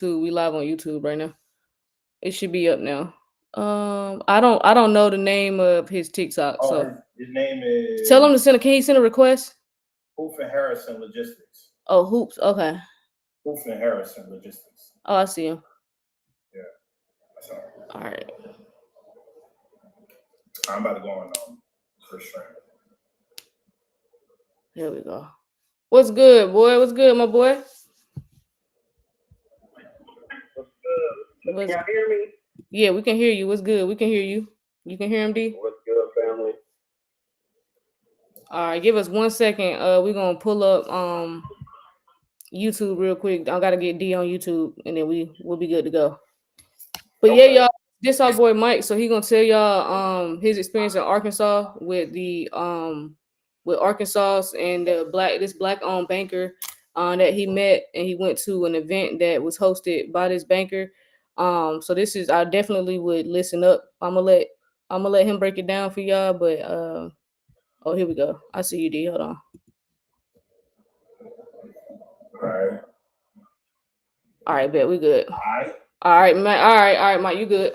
Dude, we live on YouTube right now. It should be up now. I don't know the name of his TikTok. Oh, so his name is. Tell him to send. Can he send a request? Hoof and Harrison Logistics. Oh, Hoops. Okay. Hoof and Harrison Logistics. Oh, I see him. Yeah. That's all right. I'm about to go on first stream. Here we go. What's good, boy? What's good, my boy? What's good? Can y'all hear me? Yeah, we can hear you. What's good? We can hear you. You can hear him, D? What's good, family? All right, give us 1 second. We're gonna pull up YouTube real quick. I gotta get D on YouTube, and then we'll be good to go. But okay. Yeah, y'all, this our boy Mike. So he gonna tell y'all his experience in Arkansas with the with Arkansas and this black owned banker that he met, and he went to an event that was hosted by this banker. So this is, I definitely would listen up. I'm gonna let him break it down for y'all. But oh, here we go. I see you, D. Hold on. All right, bet we good. All right, man. All right, Mike, you good?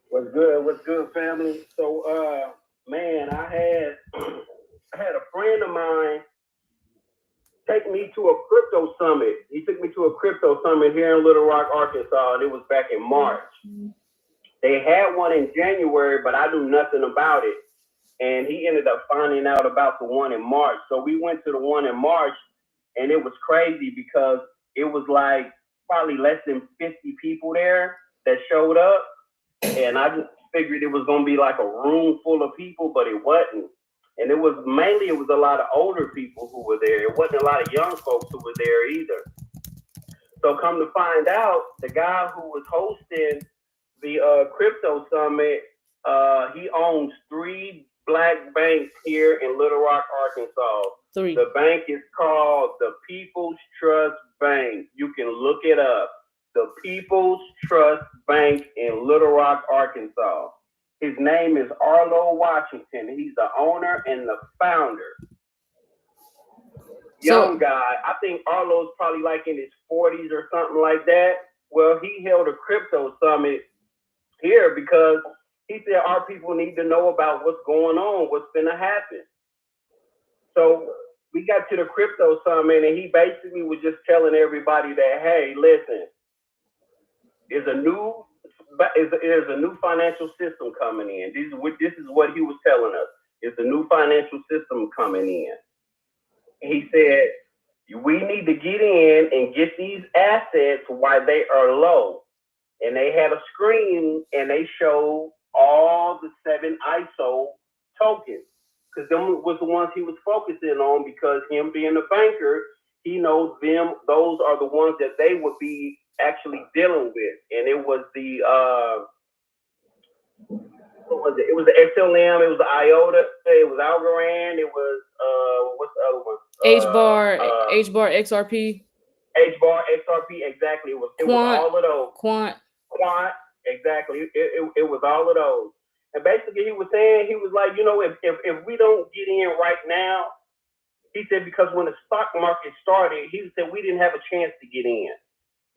What's good, family? So, man, I had a friend of mine take me to a crypto summit. He took me to a crypto summit here in Little Rock, Arkansas, and it was back in March. They had one in January, but I knew nothing about it. And he ended up finding out about the one in March. So we went to the one in March, and it was crazy because it was like probably less than 50 people there that showed up. And I just figured it was going to be like a room full of people, but it wasn't. And it was a lot of older people who were there. It wasn't a lot of young folks who were there either. So come to find out, the guy who was hosting the crypto summit, he owns 3 black banks here in Little Rock, Arkansas. 3. The bank is called the People's Trust Bank. You can look it up. The People's Trust Bank in Little Rock, Arkansas. His name is Arlo Washington. He's the owner and the founder. Young guy. I think Arlo's probably like in his 40s or something like that. Well, he held a crypto summit here because he said our people need to know about what's going on, what's going to happen. So we got to the crypto summit, and he basically was just telling everybody that, hey, listen, there's a new financial system coming in. This is what he was telling us. It's a new financial system coming in. He said, we need to get in and get these assets while they are low. And they had a screen, and they showed all the 7 ISO tokens, because them was the ones he was focusing on, because him being a banker, he knows them. Those are the ones that they would be actually dealing with. And it was the what was it? It was the XLM, it was the IOTA, it was Algorand, it was what's the other one? HBAR XRP. HBAR XRP, exactly. It was all of those. Quant, exactly. It was all of those. And basically he was saying, he was like, if we don't get in right now, he said, because when the stock market started, he said we didn't have a chance to get in.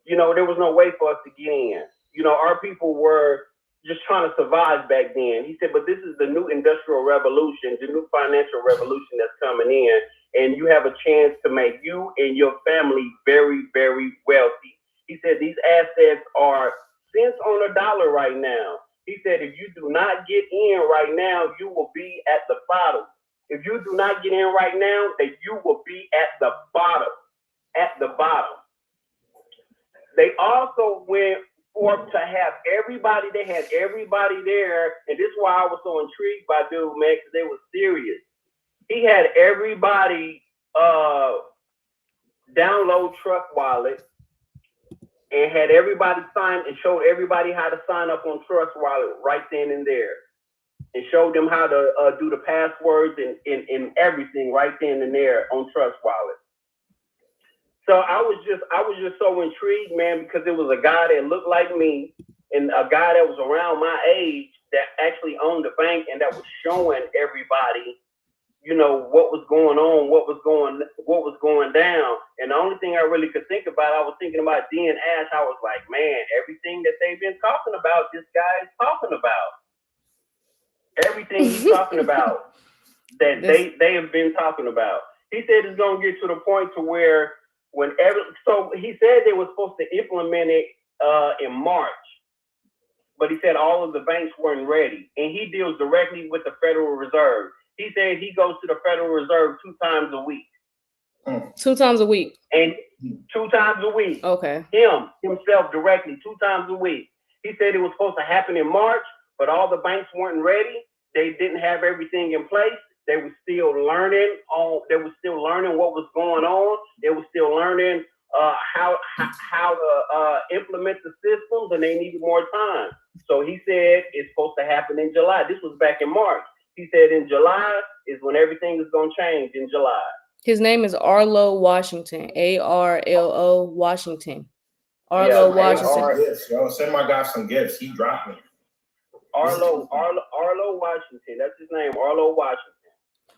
There was no way for us to get in. Our people were just trying to survive back then. He said, but this is the new industrial revolution, the new financial revolution that's coming in, and you have a chance to make you and your family very, very wealthy. He said these assets are cents on a dollar right now. He said if you do not get in right now, you will be at the bottom. If you do not get in right now, then you will be at the bottom. At the bottom. They also went forth to have everybody. They had everybody there, and this is why I was so intrigued by dude, man, because they were serious. He had everybody download Trust Wallet and had everybody sign and showed everybody how to sign up on Trust Wallet right then and there, and showed them how to do the passwords and everything right then and there on Trust Wallet. So I was just so intrigued, man, because it was a guy that looked like me and a guy that was around my age that actually owned the bank and that was showing everybody you know, what was going on, what was going down. And the only thing I really could think about, I was thinking about D and Ash. I was like, man, everything that they've been talking about, this guy is talking about. Everything he's talking about that they have been talking about. He said it's gonna get to the point to where so he said they were supposed to implement it in March, but he said all of the banks weren't ready. And he deals directly with the Federal Reserve. He said he goes to the Federal Reserve 2 times a week. 2 times a week. And 2 times a week. Okay. Himself directly 2 times a week. He said it was supposed to happen in March, but all the banks weren't ready. They didn't have everything in place. They were still learning what was going on. They were still learning how to implement the systems, and they needed more time. So he said it's supposed to happen in July. This was back in March. He said in July is when everything is going to change, in July. His name is Arlo Washington, Arlo Washington. Arlo Washington. Gifts, yo. Send my guy some gifts. He dropped me. Arlo Washington. That's his name, Arlo Washington.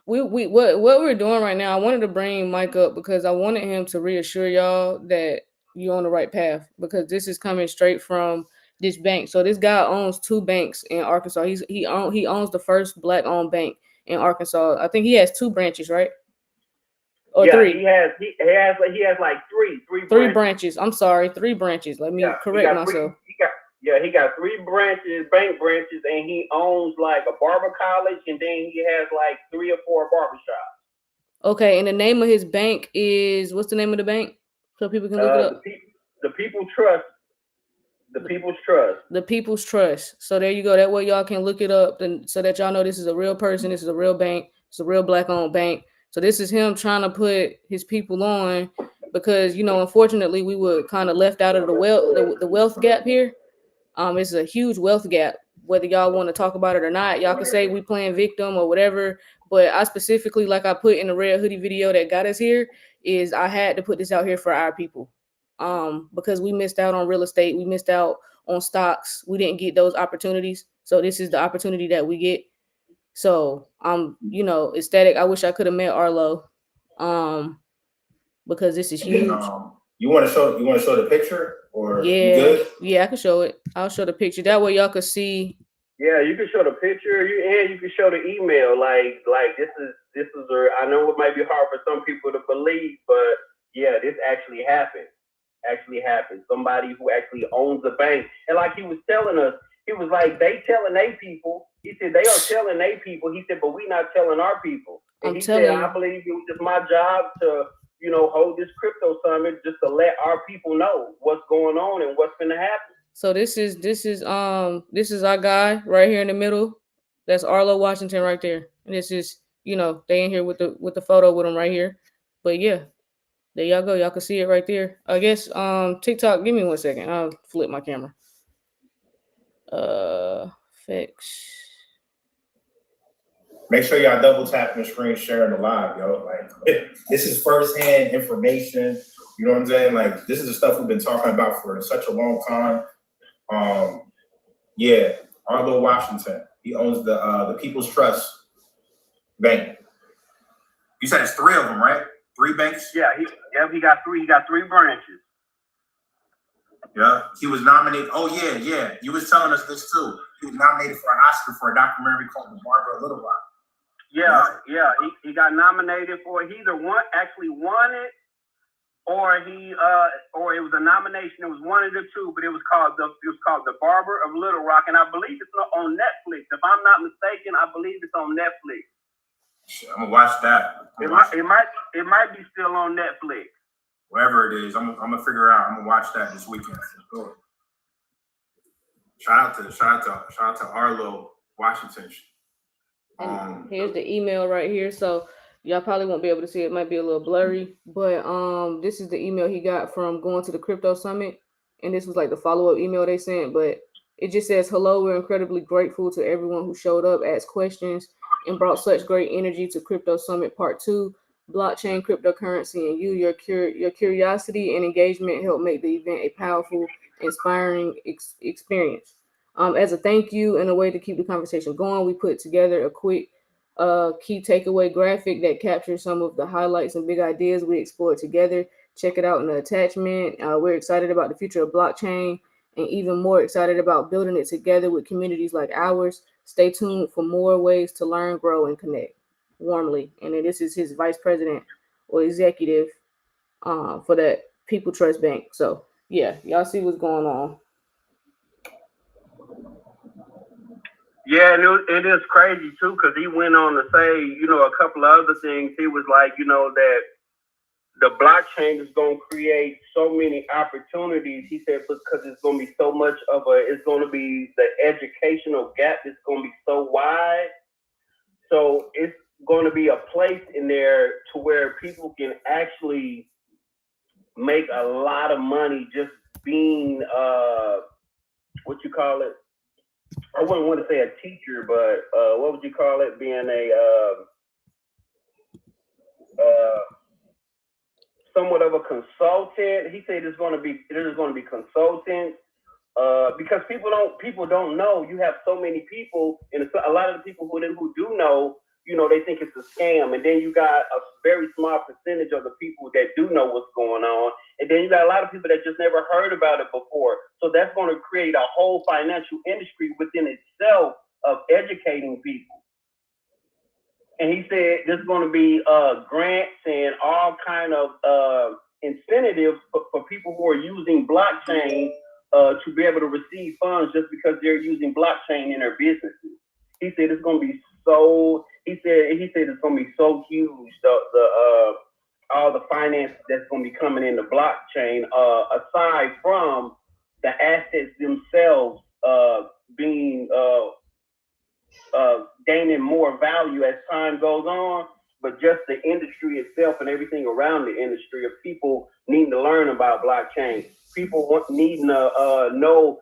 What we're doing right now, I wanted to bring Mike up because I wanted him to reassure y'all that you're on the right path, because this is coming straight from this bank. So this guy owns 2 banks in Arkansas. He owns the first Black-owned bank in Arkansas. I think he has 2 branches, right? Or 3. He has like three branches. I'm sorry, 3 branches. Let me correct myself. He got 3 branches, bank branches, and he owns like a barber college, and then he has like 3 or 4 barbershops. Okay, and the name of his bank is, what's the name of the bank? So people can look it up. The People's Trust. The People's Trust. The People's Trust. So there you go. That way y'all can look it up, and so that y'all know this is a real person. This is a real bank. It's a real Black-owned bank. So this is him trying to put his people on, because, you know, unfortunately we were kind of left out of the wealth gap here. It's a huge wealth gap, whether y'all want to talk about it or not. Y'all can say we playing victim or whatever, but I specifically, like I put in the red hoodie video that got us here, is I had to put this out here for our people. Because we missed out on real estate, we missed out on stocks, we didn't get those opportunities. So this is the opportunity that we get. So I'm, you know, ecstatic. I wish I could have met Arlo, because this is huge. You want to show the picture, or yeah, you good? Yeah, I can show it. I'll show the picture. That way y'all can see. Yeah, you can show the picture, you can show the email. Like this is I know it might be hard for some people to believe, but yeah, this actually happened. Somebody who actually owns a bank. And like he was telling us, he was like, they telling their people. He said they are telling their people. He said, but we not telling our people. And he said, I believe it was just my job to, you know, hold this crypto summit just to let our people know what's going on and what's going to happen. So this is our guy right here in the middle. That's Arlo Washington right there. And this is, you know, they in here with the photo with him right here. But yeah, there y'all go. Y'all can see it right there. I guess TikTok, give me 1 second. I'll flip my camera. Fix. Make sure y'all double tap the screen, sharing the live, yo. Like, this is firsthand information. You know what I'm saying? Like, this is the stuff we've been talking about for such a long time. Yeah, Arlo Washington. He owns the People's Trust Bank. You said it's 3 of them, right? 3 banks? Yeah, he got 3. He got 3 branches. Yeah, he was nominated. Oh yeah. You was telling us this too. He was nominated for an Oscar for a documentary called The Barber of Little Rock. Yeah. He got nominated for it. He either won it, or it was a nomination. It was one of the 2, but it was called The Barber of Little Rock, and I believe it's on Netflix. If I'm not mistaken, I believe it's on Netflix. I'm gonna watch that. It might be still on Netflix. Wherever it is, I'm gonna figure out. I'm gonna watch that this weekend for sure. Shout out to Arlo Washington. And here's the email right here. So y'all probably won't be able to see it. It might be a little blurry, but this is the email he got from going to the crypto summit, and this was like the follow-up email they sent. But it just says, "Hello, we're incredibly grateful to everyone who showed up, asked questions, and brought such great energy to Crypto Summit Part 2. Blockchain, cryptocurrency, and your curiosity and engagement helped make the event a powerful, inspiring experience. As a thank you and a way to keep the conversation going, we put together a quick key takeaway graphic that captures some of the highlights and big ideas we explored together. Check it out in the attachment. We're excited about the future of blockchain and even more excited about building it together with communities like ours. Stay tuned for more ways to learn, grow, and connect. Warmly. And then this is his vice president or executive for that People Trust Bank. So yeah, y'all see what's going on. Yeah, and it is crazy too, because he went on to say, you know, a couple of other things. He was like, you know, that the blockchain is going to create so many opportunities. He said, because it's going to be so much of it's going to be the educational gap is going to be so wide. So it's going to be a place in there to where people can actually make a lot of money just being, what you call it? I wouldn't want to say a teacher, but what would you call it? Being somewhat of a consultant. He said there's going to be consultants because people don't know. You have so many people, and a lot of the people who do know, you know, they think it's a scam, and then you got a very small percentage of the people that do know what's going on, and then you got a lot of people that just never heard about it before. So that's going to create a whole financial industry within itself of educating people. And he said there's going to be grants and all kind of incentives for people who are using blockchain to be able to receive funds just because they're using blockchain in their businesses. He said it's going to be so. He said it's going to be so huge. All the finance that's going to be coming in the blockchain, aside from the assets themselves being gaining more value as time goes on, but just the industry itself and everything around the industry of people needing to learn about blockchain, people needing to know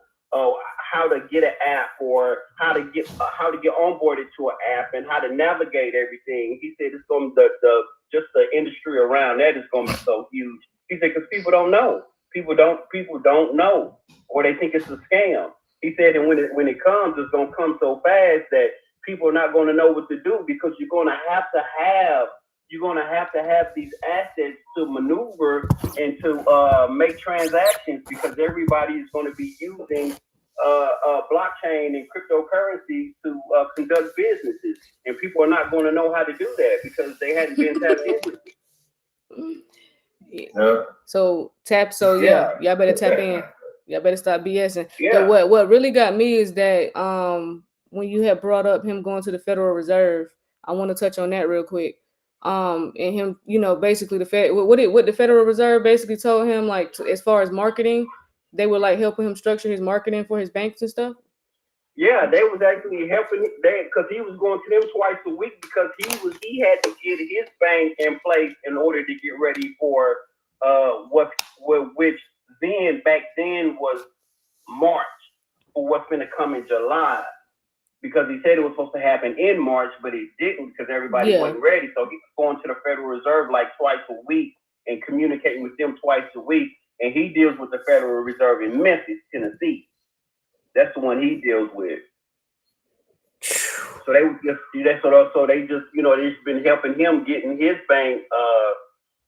how to get an app or how to get onboarded to an app and how to navigate everything. He said it's going to just the industry around that is going to be so huge. He said because people don't know, people don't know, or they think it's a scam. He said, and when it comes, it's going to come so fast that people are not going to know what to do because you're going to have to have these assets to maneuver and to make transactions because everybody is going to be using blockchain and cryptocurrency to conduct businesses, and people are not going to know how to do that because they hadn't been tapped into it. Yeah. Y'all better tap in. Y'all better stop BSing. Yeah. What really got me is that when you had brought up him going to the Federal Reserve, I want to touch on that real quick. And him, you know, basically what the Federal Reserve basically told him, like as far as marketing, they were like helping him structure his marketing for his banks and stuff. Yeah, they was actually helping because he was going to them twice a week because he had to get his bank in place in order to get ready for which back then was March for what's going to come in July, because he said it was supposed to happen in March, but it didn't because everybody wasn't ready. So he was going to the Federal Reserve like twice a week and communicating with them twice a week. And he deals with the Federal Reserve in Memphis, Tennessee. That's the one he deals with. So they've been helping him getting his bank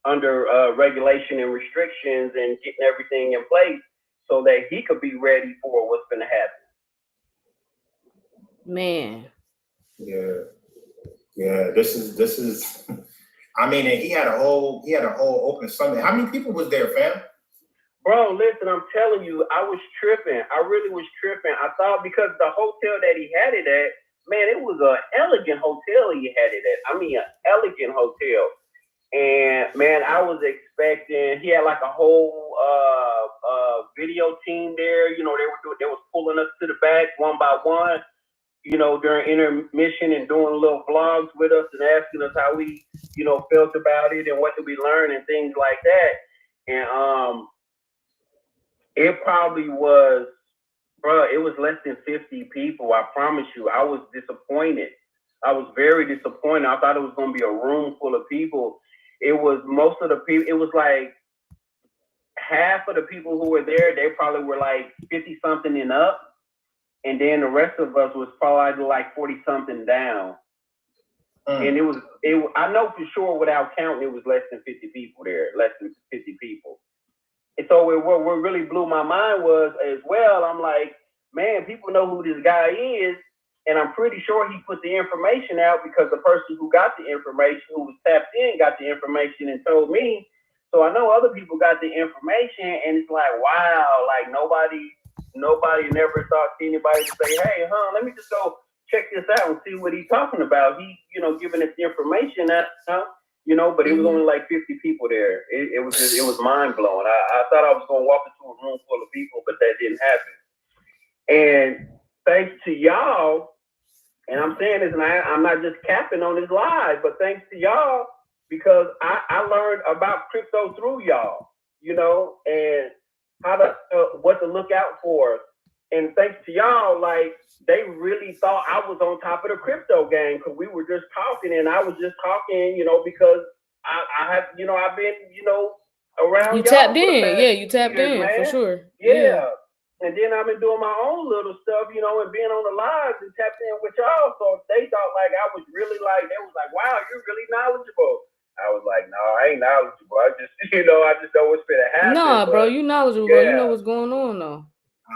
under regulation and restrictions and getting everything in place so that he could be ready for what's going to happen. Man. Yeah. This is. I mean, and he had a whole open Sunday. How many people was there, fam? Bro, listen, I'm telling you, I was tripping. I really was tripping. I thought because the hotel that he had it at, man, it was an elegant hotel he had it at. I mean, an elegant hotel. And man, I was expecting, he had like a whole video team there. You know, they was pulling us to the back one by one, you know, during intermission and doing little vlogs with us and asking us how we, you know, felt about it and what did we learn and things like that. And it probably was, bro, it was less than 50 people. I promise you. I was disappointed. I was very disappointed. I thought it was going to be a room full of people. It was most of the people. It was like half of the people who were there, they probably were like 50 something and up. And then the rest of us was probably like 40 something down. And it was I know for sure without counting it was less than 50 people there, less than 50 people. And so what really blew my mind was as well, I'm like, man, people know who this guy is, and I'm pretty sure he put the information out because the person who got the information, who was tapped in, got the information and told me. So I know other people got the information, and it's like, wow, like nobody never thought to anybody to say, hey, let me just go check this out and see what he's talking about. He, giving us the information out, but it was only like 50 people there. It was mind blowing. I thought I was going to walk into a room full of people, but that didn't happen. And thanks to y'all, and I'm saying this, and I'm not just capping on this live, but thanks to y'all, because I learned about crypto through y'all, and how to what to look out for. And thanks to y'all, like they really thought I was on top of the crypto game because we were just talking, and I was just talking, because I have, I've been, around. You tapped in, yeah, you tapped in, man. For sure. Yeah. And then I've been doing my own little stuff, and being on the lives and tapped in with y'all. So they thought like I was really like, they was like, wow, you're really knowledgeable. I was like, no, I ain't knowledgeable. I just, I just know what's gonna happen. Nah, bro, you knowledgeable, bro. You know what's going on though.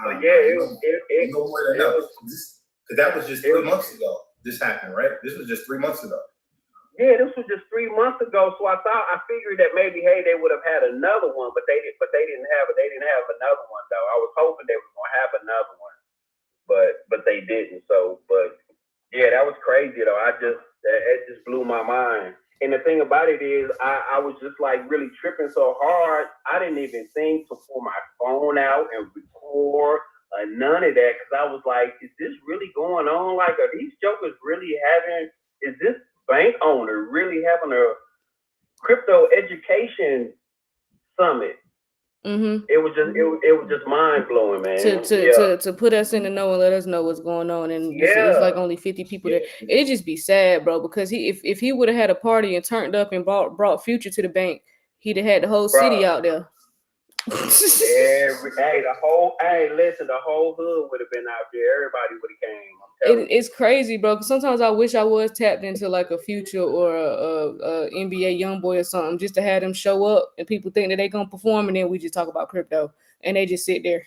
But yeah, it was because that was just 3 months ago. This happened, right? This was just 3 months ago. Yeah, this was just 3 months ago. So I figured that maybe, hey, they would have had another one, but they didn't have another one though. I was hoping they were gonna have another one, but they didn't. So, but yeah, that was crazy though. It just blew my mind. And the thing about it is, I was just like really tripping so hard. I didn't even think to pull my phone out and record none of that because I was like, is this really going on? Like, are these jokers really is this bank owner really having a crypto education summit? Mm-hmm. It was just mind blowing, man. To put us in the know and let us know what's going on, and it's like only 50 people there. It'd just be sad, bro, because if he would have had a party and turned up and brought Future to the bank, he'd have had the whole city out there. The whole hood would have been out there. Everybody would have came. It's crazy, bro. Because sometimes I wish I was tapped into like a Future or a NBA YoungBoy or something, just to have them show up and people think that they gonna perform, and then we just talk about crypto, and they just sit there,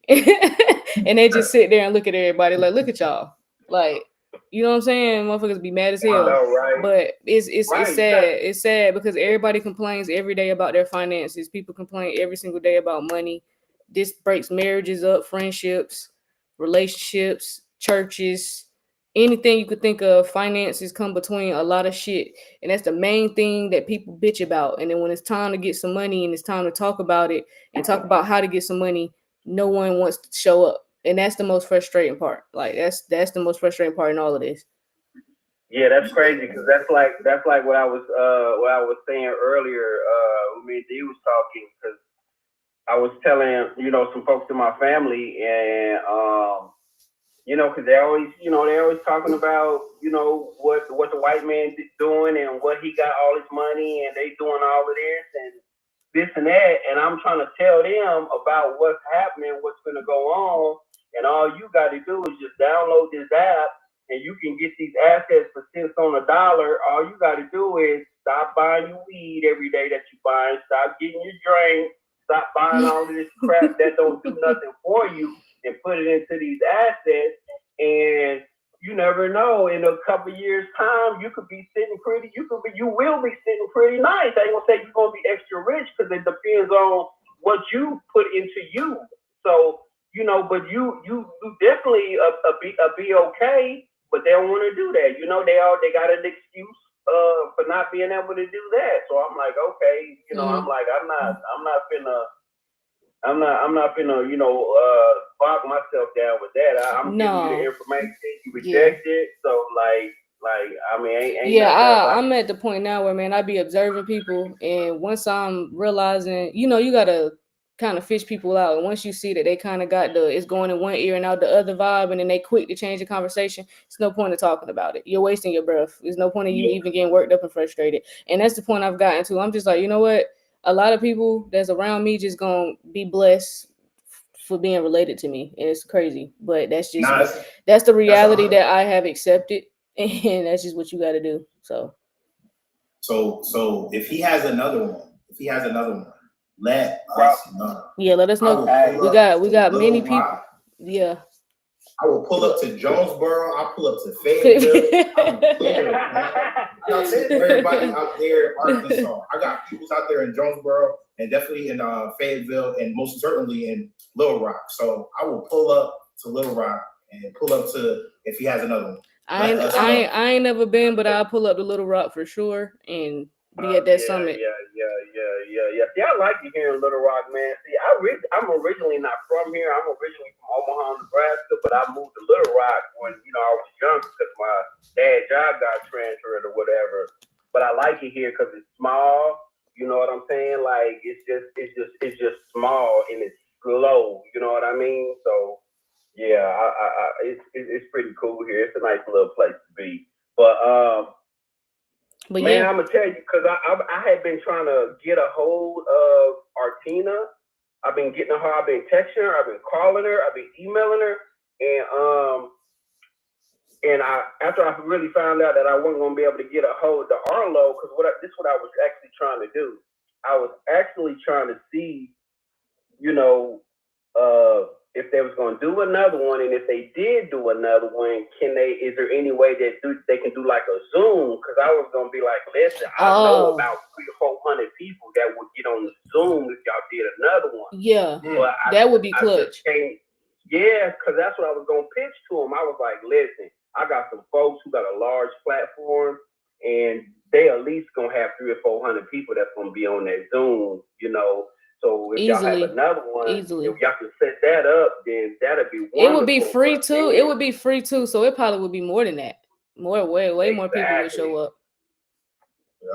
and they just sit there and look at everybody like, look at y'all, like, you know what I'm saying? Motherfuckers be mad as hell. Right. But it's sad. It's sad because everybody complains every day about their finances. People complain every single day about money. This breaks marriages up, friendships, relationships, churches, anything you could think of. Finances come between a lot of shit, and that's the main thing that people bitch about. And then when it's time to get some money and it's time to talk about it and talk about how to get some money, no one wants to show up. And that's the most frustrating part. Like that's the most frustrating part in all of this. Yeah, that's crazy because that's like what I was saying earlier. When me and D was talking, because I was telling some folks in my family, and because they always talking about what the white man is doing and what he got all his money and they doing all of this and that, and I'm trying to tell them about what's happening, what's going to go on. And all you got to do is just download this app, and you can get these assets for cents on the dollar. All you got to do is stop buying your weed every day that you buy, stop getting your drink, stop buying all of this crap that don't do nothing for you, and put it into these assets. And you never know, in a couple years' time, you could be sitting pretty. You will be sitting pretty nice. I ain't gonna say you're gonna be extra rich because it depends on what you put into you. So. But you definitely be okay, but they don't want to do that. They got an excuse for not being able to do that. So I'm like, okay, I'm like, I'm not finna, bog myself down with that. I'm giving you the information, you reject it. So I mean, I'm at the point now where, man, I be observing people, and once I'm realizing, you gotta kind of fish people out, and once you see that they kind of got it's going in one ear and out the other vibe, and then they quick to change the conversation, it's no point in talking about it. You're wasting your breath. There's no point in you even getting worked up and frustrated. And that's the point I've gotten to. I'm just like, you know what? A lot of people that's around me just gonna be blessed for being related to me, and it's crazy, but that's just that's the reality that I have accepted. and that's just what you got to do. So if he has another one, let us know. Yeah, let us know. We got many people. Yeah. I will pull up to Jonesboro. I'll pull up to Fayetteville. I'll tell everybody out there in Arkansas. I got people out there in Jonesboro and definitely in Fayetteville and most certainly in Little Rock. So I will pull up to Little Rock and pull up to if he has another one. I ain't never been, but I'll pull up to Little Rock for sure and be at that summit. Yeah. See, I like you here in Little Rock, man. See, I'm originally not from here. I'm originally from Omaha, Nebraska, but I moved to Little Rock when I was young because my dad's job got transferred or whatever. But I like it here because it's small. You know what I'm saying? Like it's just small and it's slow. You know what I mean? So yeah, it's pretty cool here. It's a nice little place to be. But man, I'm gonna tell you because I had been trying to get a hold of Artina. I've been getting her. I've been texting her. I've been calling her. I've been emailing her. And after I really found out that I wasn't gonna be able to get a hold of Arlo, because this is what I was actually trying to do. I was actually trying to see, if they was going to do another one, and if they did do another one, is there any way that they can do like a Zoom? Because I was going to be like, listen, I know about 300 to 400 people that would get on the Zoom if y'all did another one. Yeah, but that would be clutch. Yeah, because that's what I was going to pitch to them. I was like, listen, I got some folks who got a large platform, and they at least going to have 300 or 400 people that's going to be on that Zoom, So if y'all have another one, if y'all can set that up, then that'd be wonderful. It would be free too. It would be free too. So it probably would be more than that. Way more people would show up.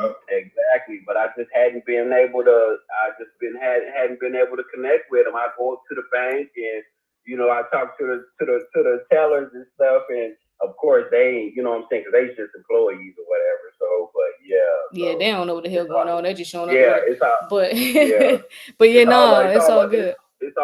Yep. Exactly. But I just hadn't been able to. Hadn't been able to connect with them. I go up to the bank and I talk to the tellers and stuff, and of course they ain't. You know what I'm saying? Because they just employees or whatever. So, but yeah. Yeah, they don't know what the hell going on. They're just showing up. Yeah, it's all. But it's all good. It's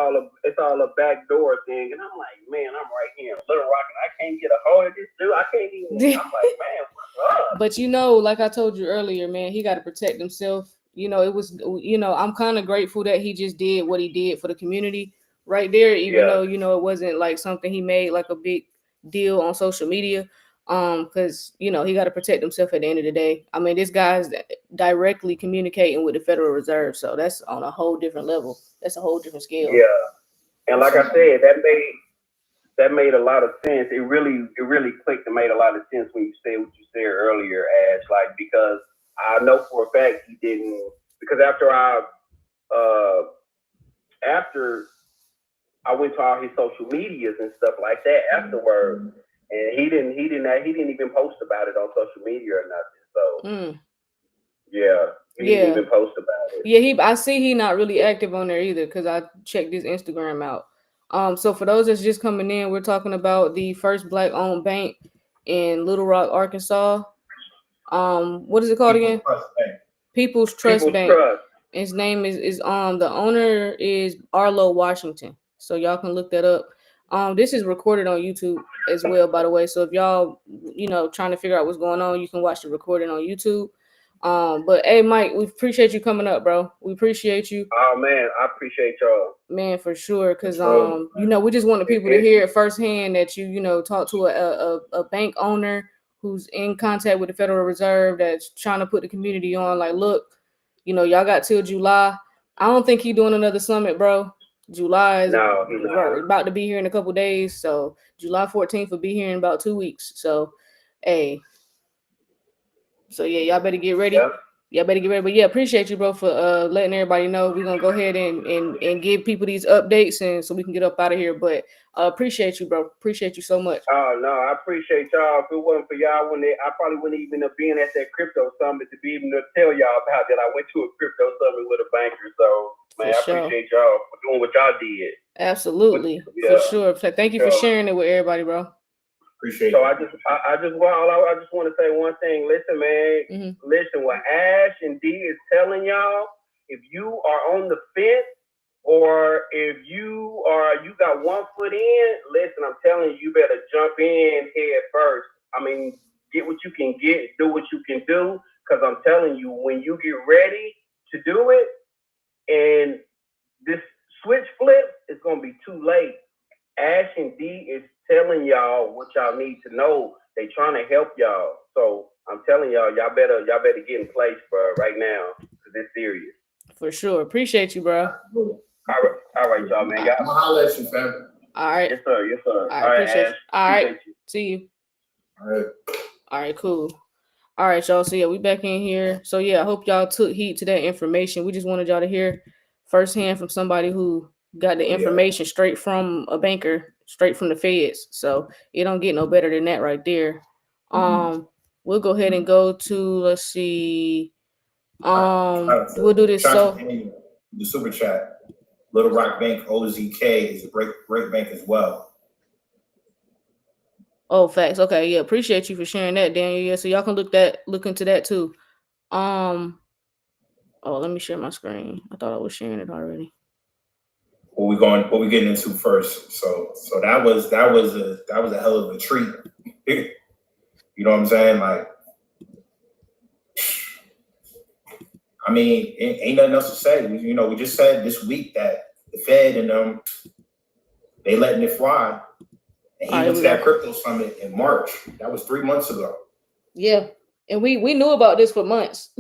all a backdoor thing, and I'm like, man, I'm right here in Little Rock, and I can't get a hold of this dude. I can't even. I'm like, man, what's up? But like I told you earlier, man, he got to protect himself. It was, I'm kind of grateful that he just did what he did for the community right there, even though it wasn't like something he made like a big deal on social media. Because he got to protect himself at the end of the day. I mean, this guy's directly communicating with the Federal Reserve, so that's on a whole different level. That's a whole different scale. Yeah, and like I said, that made a lot of sense. It really clicked and made a lot of sense when you said what you said earlier, Ash. Like, because I know for a fact he didn't. Because after I went to all his social medias and stuff like that afterwards. And he didn't even post about it on social media or nothing. So he didn't even post about it. Yeah, I see he not really active on there either because I checked his Instagram out. So for those that's just coming in, we're talking about the first Black-owned bank in Little Rock, Arkansas. What is it called again? People's Trust Bank. His name is the owner is Arlo Washington. So y'all can look that up. This is recorded on YouTube as well, by the way. So if y'all, trying to figure out what's going on, you can watch the recording on YouTube. But hey, Mike, we appreciate you coming up, bro. We appreciate you. Oh man, I appreciate y'all. Man, for sure. Cause we just want the people to hear it firsthand that you talk to a bank owner who's in contact with the Federal Reserve that's trying to put the community on. Like, look, y'all got till July. I don't think he's doing another summit, bro. July is about to be here in a couple days, so July 14th will be here in about 2 weeks. So, hey, y'all better get ready. Yep. Y'all better get ready. But yeah, appreciate you, bro, for letting everybody know. We're gonna go ahead and give people these updates, and so we can get up out of here. But appreciate you, bro. Appreciate you so much. Oh no, I appreciate y'all. If it wasn't for y'all, I probably wouldn't even have been at that crypto summit to be able to tell y'all about that. I went to a crypto summit with a banker, so. Man, I appreciate y'all for doing what y'all did. Absolutely, for sure. Thank you for sharing it with everybody, bro. Appreciate it. So I just want to say one thing. Listen, man. Listen, what Ash and D is telling y'all, if you are on the fence or if you got 1 foot in, listen, I'm telling you, you better jump in head first. I mean, can do what you can do. Because I'm telling you, when you get ready to do it, and this switch flip, it's gonna be too late. Ash and D is telling y'all what y'all need to know. They trying to help y'all. So I'm telling y'all better get in place, bro, right now, because it's serious. For sure. Appreciate you, bro. All right, y'all, man. I'm gonna holler at you, fam. All right. Yes, sir. All right, appreciate Ash. you. All right. Appreciate you. See you. All right, cool. All right, y'all. So yeah, we back in here. So yeah, I hope y'all took heed to that information. We just wanted y'all to hear firsthand from somebody who got the information straight from a banker, straight from the feds. So it don't get no better than that right there. We'll go ahead and go to, let's see. We'll do this. So the super chat, Little Rock Bank OZK is a great bank as well. Oh, facts. Okay, yeah, appreciate you for sharing that, Daniel. Yeah, so y'all can look into that too. Oh, let me share my screen. I thought I was sharing it already. What we getting into first? So that was a hell of a treat. You know what I'm saying? Like, I mean, ain't nothing else to say. We just said this week that the Fed and they letting it fly. And he went to that crypto summit in March. That was 3 months ago. Yeah. And we knew about this for months.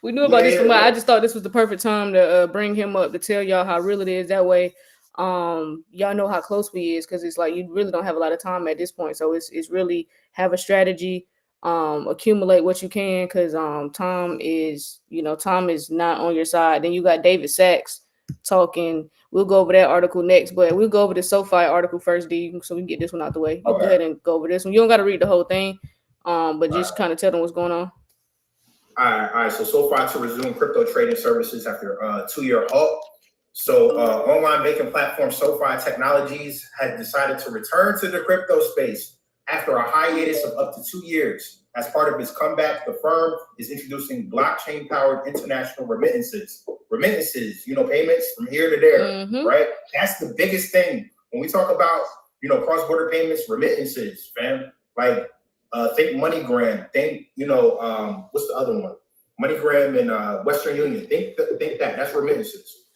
We knew about this for months. I just thought this was the perfect time to bring him up to tell y'all how real it is. That way, y'all know how close we is, because it's like you really don't have a lot of time at this point. So it's really have a strategy, accumulate what you can, because time is not on your side. Then you got David Sachs talking. We'll go over that article next, but we'll go over the SoFi article first, D, so we can get this one out the way. Go ahead and go over this one. You don't got to read the whole thing. But just kind of tell them what's going on. All right. So SoFi to resume crypto trading services after a 2-year halt. So online banking platform SoFi Technologies has decided to return to the crypto space after a hiatus of up to 2 years. As part of its comeback, the firm is introducing blockchain-powered international remittances. Remittances, payments from here to there, right? That's the biggest thing when we talk about, cross-border payments, remittances, fam. Like, think MoneyGram. Think, what's the other one? MoneyGram and Western Union. Think that. That's remittances.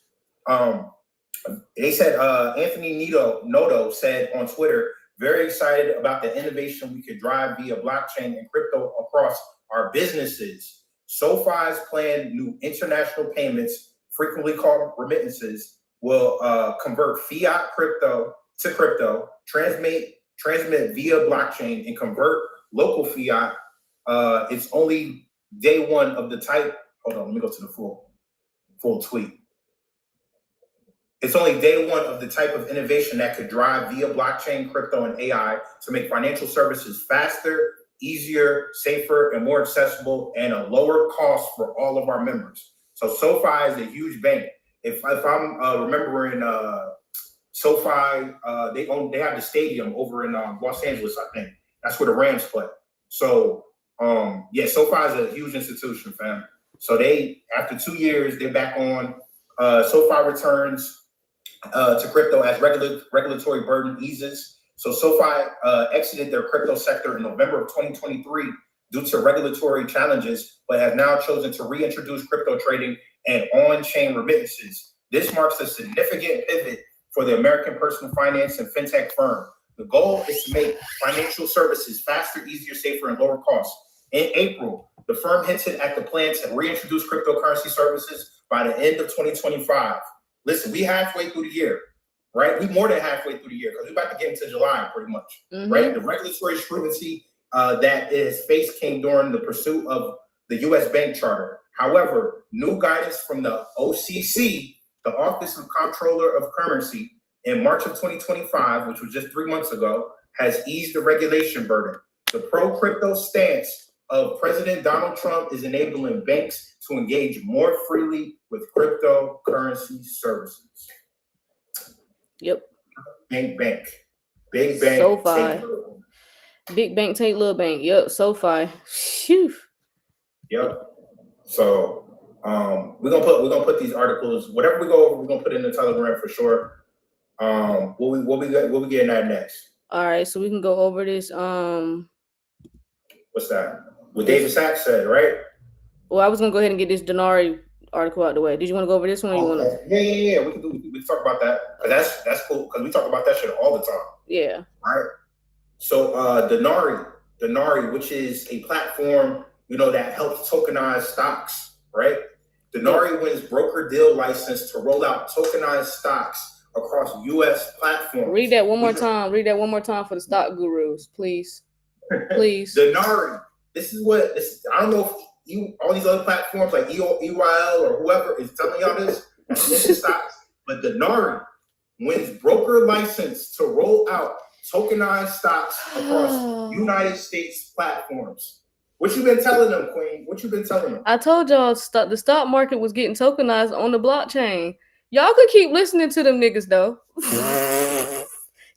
They said Anthony Noto said on Twitter, very excited about the innovation we could drive via blockchain and crypto across our businesses. SoFi's planned new international payments, frequently called remittances, will convert fiat crypto to crypto, transmit via blockchain, and convert local fiat. It's only day one of the type. Hold on, let me go to the full tweet. It's only day one of the type of innovation that could drive via blockchain, crypto, and AI to make financial services faster, easier, safer, and more accessible, and a lower cost for all of our members. So SoFi is a huge bank. If I'm remembering, SoFi, they have the stadium over in Los Angeles, I think. That's where the Rams play. So SoFi is a huge institution, fam. So they, after 2 years, they're back on. SoFi returns to crypto as regulatory burden eases. So SoFi exited their crypto sector in November of 2023 due to regulatory challenges, but have now chosen to reintroduce crypto trading and on-chain remittances. This marks a significant pivot for the American personal finance and fintech firm. The goal is to make financial services faster, easier, safer, and lower cost. In April, the firm hinted at the plan to reintroduce cryptocurrency services by the end of 2025. Listen, we halfway through the year, right? We more than halfway through the year because we're about to get into July pretty much, right? The regulatory scrutiny that is faced came during the pursuit of the U.S. bank charter. However, new guidance from the OCC, the Office of Comptroller of Currency, in March of 2025, which was just 3 months ago, has eased the regulation burden. The pro-crypto stance of President Donald Trump is enabling banks to engage more freely with cryptocurrency services. Yep. Big bank. SoFi. Big bank take little bank. Yep. SoFi. Phew. Yep. So we're gonna put these articles, whatever we go over, we're gonna put it in the Telegram for sure. What we getting at next? All right, so we can go over this. What's that? What David Sachs said, right? Well, I was gonna go ahead and get this Denari article out the way. Did you want to go over this one? Or you want to? Yeah. We can talk about that. That's cool because we talk about that shit all the time. Yeah. All right. So Denari, which is a platform that helps tokenize stocks, right? Denari wins broker deal license to roll out tokenized stocks across U.S. platforms. Read that one more time. Read that one more time for the stock gurus, please. Please. Denari. This is I don't know if all these other platforms like EYL or whoever is telling y'all this stocks, but Denari wins broker license to roll out tokenized stocks across United States platforms. What you been telling them, Queen? What you been telling them? I told y'all the stock market was getting tokenized on the blockchain. Y'all could keep listening to them niggas though.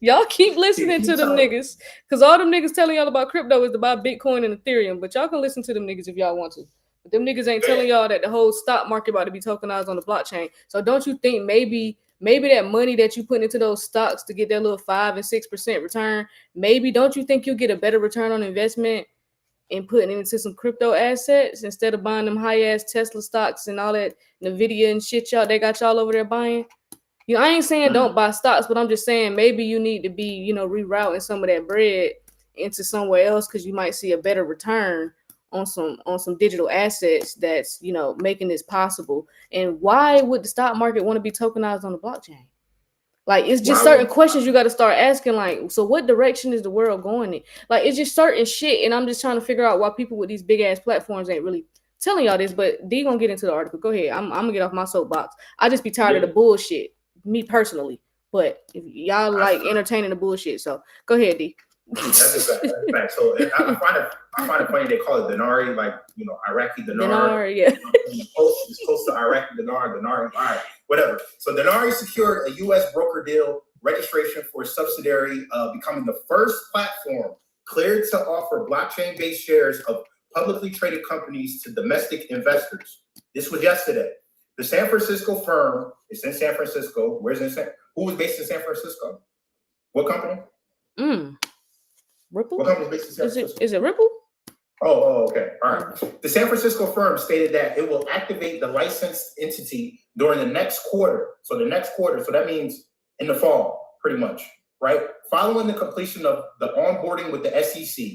Y'all keep listening to them niggas, because all them niggas telling y'all about crypto is to buy Bitcoin and Ethereum, but y'all can listen to them niggas if y'all want to. But them niggas ain't telling y'all that the whole stock market about to be tokenized on the blockchain. So don't you think maybe that money that you put into those stocks to get that little 5 and 6% return, maybe don't you think you'll get a better return on investment in putting it into some crypto assets instead of buying them high ass Tesla stocks and all that Nvidia and shit they got y'all over there buying? I ain't saying don't buy stocks, but I'm just saying maybe you need to be, rerouting some of that bread into somewhere else because you might see a better return on some digital assets that's, making this possible. And why would the stock market want to be tokenized on the blockchain? Like, it's just certain questions you got to start asking, like, so what direction is the world going in? Like, it's just certain shit, and I'm just trying to figure out why people with these big-ass platforms ain't really telling y'all this, but D gonna get into the article. Go ahead. I'm gonna get off my soapbox. I just be tired of the bullshit, me personally. But if y'all like entertaining the bullshit, so go ahead, D. That's a fact. So I find it funny they call it Denari, like Iraqi dinar. Dinar, yeah. It's close to Iraqi dinar. All right, whatever. So Denari secured a U.S. broker deal registration for a subsidiary, becoming the first platform cleared to offer blockchain-based shares of publicly traded companies to domestic investors. This was yesterday. The San Francisco firm is in San Francisco. Who was based in San Francisco? What company? Ripple? What company is based in San Francisco? Is it Ripple? Oh, okay. All right. The San Francisco firm stated that it will activate the licensed entity during the next quarter. So that means in the fall, pretty much, right? Following the completion of the onboarding with the SEC,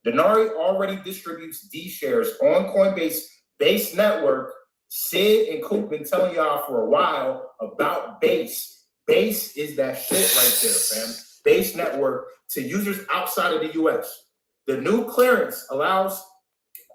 Denari already distributes D shares on Coinbase Base Network. Sid and Coop been telling y'all for a while about Base. Base is that shit right there, fam. Base Network to users outside of the US. The new clearance allows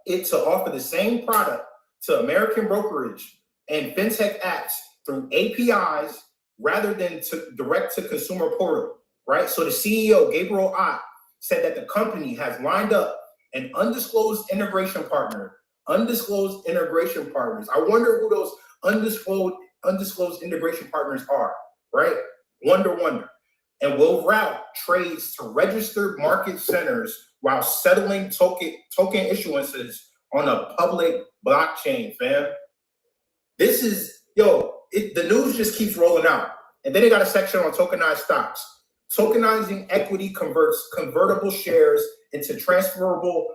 it to offer the same product to American brokerage and fintech apps through APIs rather than direct to consumer portal, right? So the CEO, Gabriel Ott, said that the company has lined up an undisclosed integration partners. I wonder who those undisclosed integration partners are, right? Wonder. And will route trades to registered market centers while settling token issuances on a public blockchain, fam. This is, the news just keeps rolling out. And then they got a section on tokenized stocks. Tokenizing equity converts convertible shares into transferable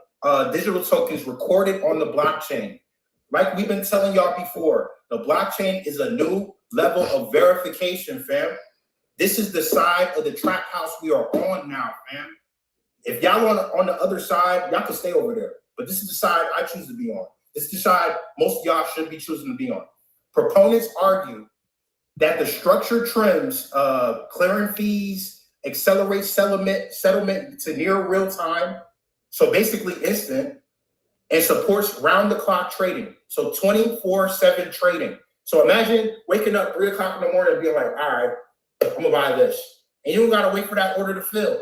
digital tokens recorded on the blockchain. Like we've been telling y'all before, the blockchain is a new level of verification, fam. This is the side of the trap house we are on now, fam. If y'all on the other side, y'all can stay over there. But this is the side I choose to be on. This is the side most of y'all should be choosing to be on. Proponents argue that the structure trims clearing fees, accelerates settlement to near real time, so basically instant, and supports round-the-clock trading, so 24/7 trading. So imagine waking up 3 o'clock in the morning and being like, all right, I'm gonna buy this. And you don't gotta wait for that order to fill.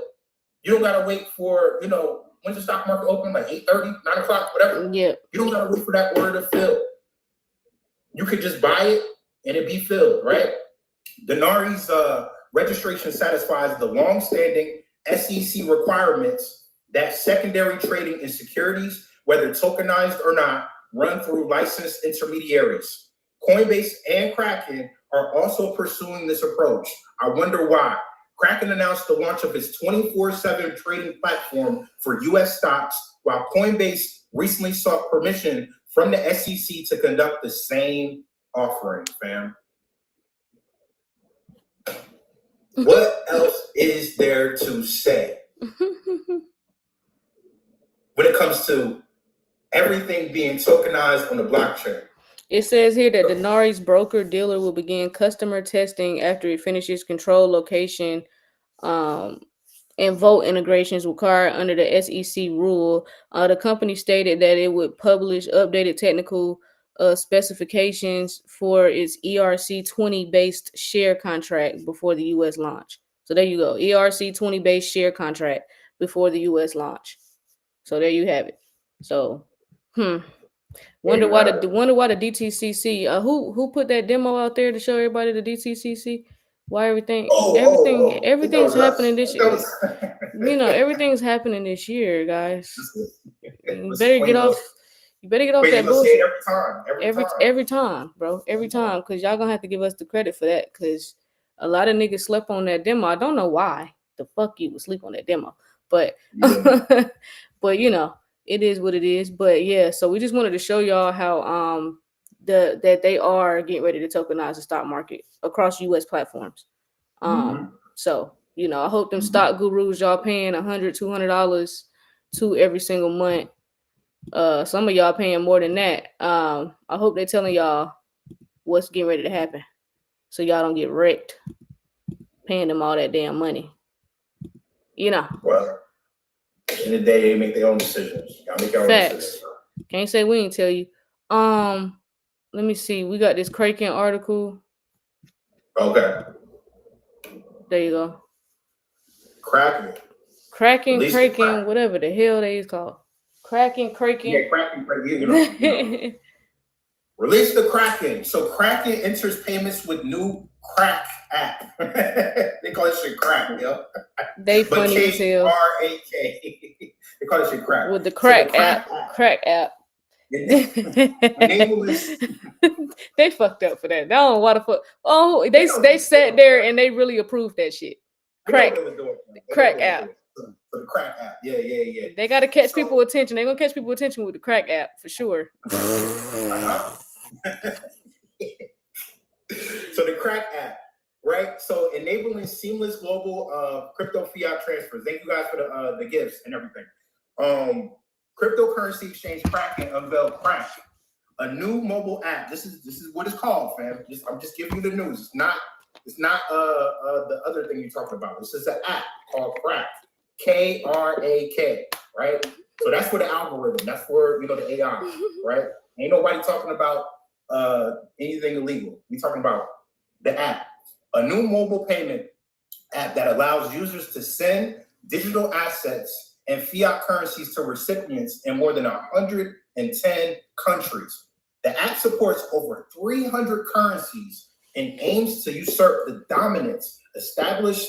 You don't gotta wait for, when's the stock market open? Like 8:30, 9 o'clock, whatever. Yeah. You don't gotta wait for that order to fill. You could just buy it and it be filled, right? Denari's registration satisfies the long-standing SEC requirements that secondary trading in securities, whether tokenized or not, run through licensed intermediaries. Coinbase and Kraken are also pursuing this approach. I wonder why. Kraken announced the launch of its 24/7 trading platform for U.S. stocks, while Coinbase recently sought permission from the SEC to conduct the same offering, fam. What else is there to say when it comes to everything being tokenized on the blockchain? It says here that Denari's broker-dealer will begin customer testing after it finishes control location and vote integrations required under the SEC rule. The company stated that it would publish updated technical specifications for its ERC20 based share contract before the US launch. So there you go. ERC20 based share contract before the US launch. So there you have it. So, wonder why the DTCC who put that demo out there to show everybody the DTCC? Why everything's happening this year. Everything's happening this year, guys. You better get off that bullshit every time, bro. Every time, because y'all gonna have to give us the credit for that, because a lot of niggas slept on that demo. I don't know why the fuck you would sleep on that demo, but but it is what it is. But yeah, so we just wanted to show y'all how that they are getting ready to tokenize the stock market across US platforms. So I hope them stock gurus y'all paying $100, $200 to every single month. Some of y'all paying more than that. I hope they're telling y'all what's getting ready to happen, so y'all don't get wrecked paying them all that damn money. Well, at the end of the day, they make their own decisions. Y'all make your own decisions. Can't say we ain't tell you. Let me see. We got this Kraken article. Okay. There you go. Kraken, whatever the hell they is called. Kraken. Yeah, Kraken. Release the Kraken. So Kraken enters payments with new Crack app. They call it shit Crack, yo. They funny as hell. K-R-A-K. They call it shit Crack. With the Crack app. Crack app. They fucked up for that. I don't know why the fuck. Oh, they sat there and they really approved that shit. Crack app. For the Crack app. Yeah. They gotta catch people attention. They're gonna catch people attention with the Crack app for sure. So the Crack app, right? So enabling seamless global crypto fiat transfers. Thank you guys for the gifts and everything. Cryptocurrency exchange Kraken unveiled Crack, a new mobile app. This is what it's called, fam. I'm just giving you the news. It's not the other thing you're talking about. This is an app called Crack, K-R-A-K, right? So that's for the algorithm. That's for the AI, right? Ain't nobody talking about anything illegal. We're talking about the app, a new mobile payment app that allows users to send digital assets and fiat currencies to recipients in more than 110 countries. The app supports over 300 currencies and aims to usurp the dominance established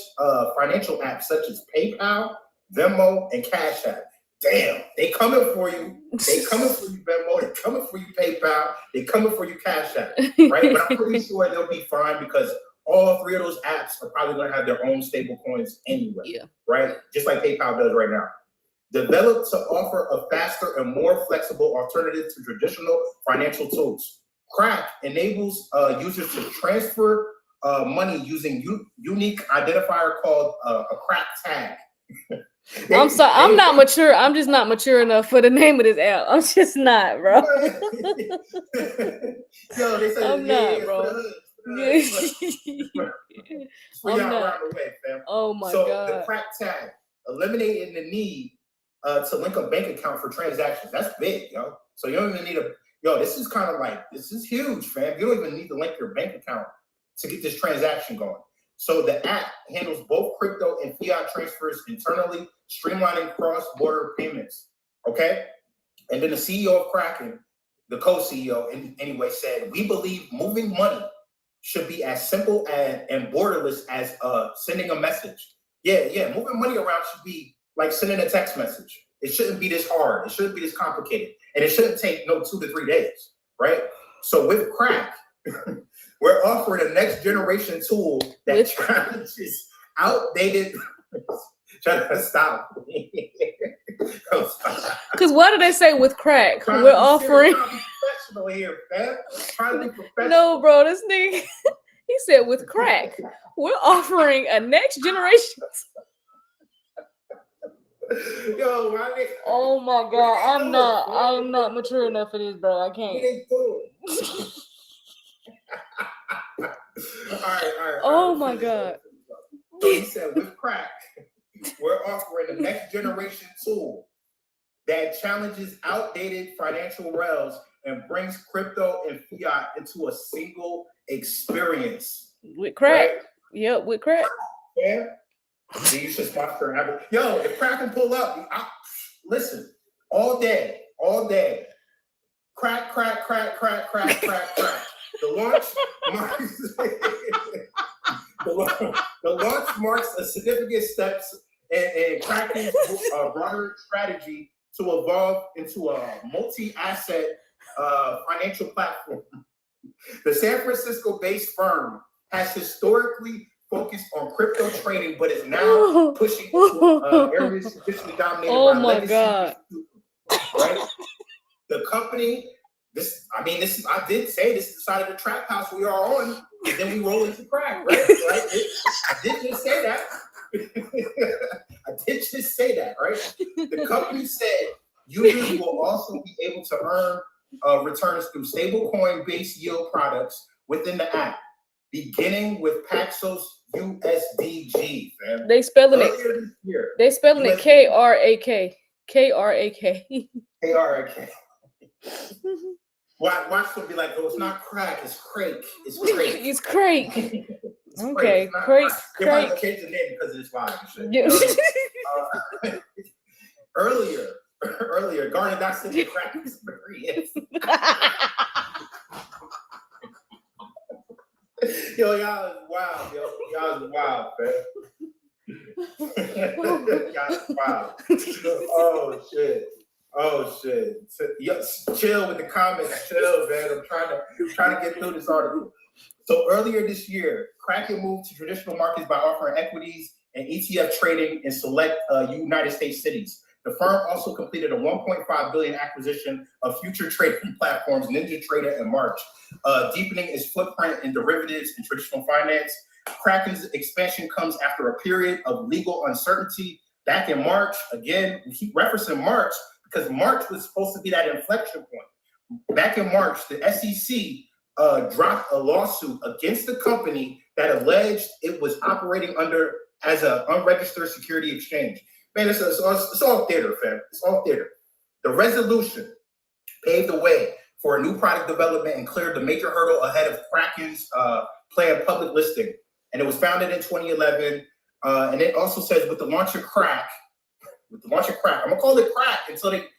financial apps such as PayPal, Venmo, and Cash App. Damn, they coming for you. They coming for you, Venmo. They coming for you, PayPal. They coming for you, Cash App, right? But I'm pretty sure they'll be fine because all three of those apps are probably going to have their own stable coins anyway, right? Just like PayPal does right now. Developed to offer a faster and more flexible alternative to traditional financial tools. Crack enables users to transfer money using unique identifier called a crack tag. I'm sorry, I'm not mature. I'm just not mature enough for the name of this app. I'm just not, bro. Yo, they say I'm not, bro. Oh my God. The crack tag, eliminating the need to link a bank account for transactions. That's big, yo. So you don't even need this is kind of like, this is huge, fam. You don't even need to link your bank account to get this transaction going. So the app handles both crypto and fiat transfers internally, streamlining cross-border payments, okay? And then the CEO of Kraken, the co-CEO anyway, said, we believe moving money should be as simple and borderless as sending a message. Yeah, moving money around should be like sending a text message. It shouldn't be this hard. It shouldn't be this complicated. And it shouldn't take 2 to 3 days, right? So with Crack, we're offering a next generation tool that challenges outdated Trying to stop. Because what did they say with crack? We're offering. Professional here, man. Trying to be professional. No, bro, this nigga. He said with crack, we're offering a next generation. Yo, my nigga. Oh my god, I'm not mature enough for this, bro. I can't. All right. Oh my god. So he said with crack, we're offering the next generation tool that challenges outdated financial rails and brings crypto and fiat into a single experience. With crack. Right? Yep, with crack. Yeah. So you should sponsor an app. Yo, if crack can pull up, listen, all day. Crack. The launch marks a significant step in Kraken's broader strategy to evolve into a multi-asset financial platform. The San Francisco-based firm has historically focused on crypto trading, but is now pushing into areas traditionally dominated by legacy. God. Right? The company, I did say this is the side of the trap house we are on, and then we roll into crack, right? I did just say that. Right? The company said users will also be able to earn returns through stablecoin-based yield products within the app, beginning with Paxos USDG. Fam. They spelling it. They spelling it KRAK. KRAK. KRAK. Watch them be like, oh, it's not crack, it's crake. It's crake. It's crake. It's okay, crake. Crake. Change the name because of this vibe and shit. Earlier, Garner not said the crack experience. Yo, y'all is wild, yo. Y'all is wild, man. Y'all is wild. Oh shit. Yo, chill with the comments. Chill, man. I'm trying to get through this article. So earlier this year, Kraken moved to traditional markets by offering equities and ETF trading in select United States cities. The firm also completed a $1.5 billion acquisition of future trading platforms NinjaTrader in March, deepening its footprint in derivatives and traditional finance. Kraken's expansion comes after a period of legal uncertainty. Back in March, again, we keep referencing March because March was supposed to be that inflection point. Back in March, the SEC dropped a lawsuit against the company that alleged it was operating as an unregistered security exchange. Man, it's all theater, fam. It's all theater. The resolution paved the way for a new product development and cleared the major hurdle ahead of Kraken's planned public listing. And it was founded in 2011. And it also says with the launch of crack, I'm gonna call it crack until they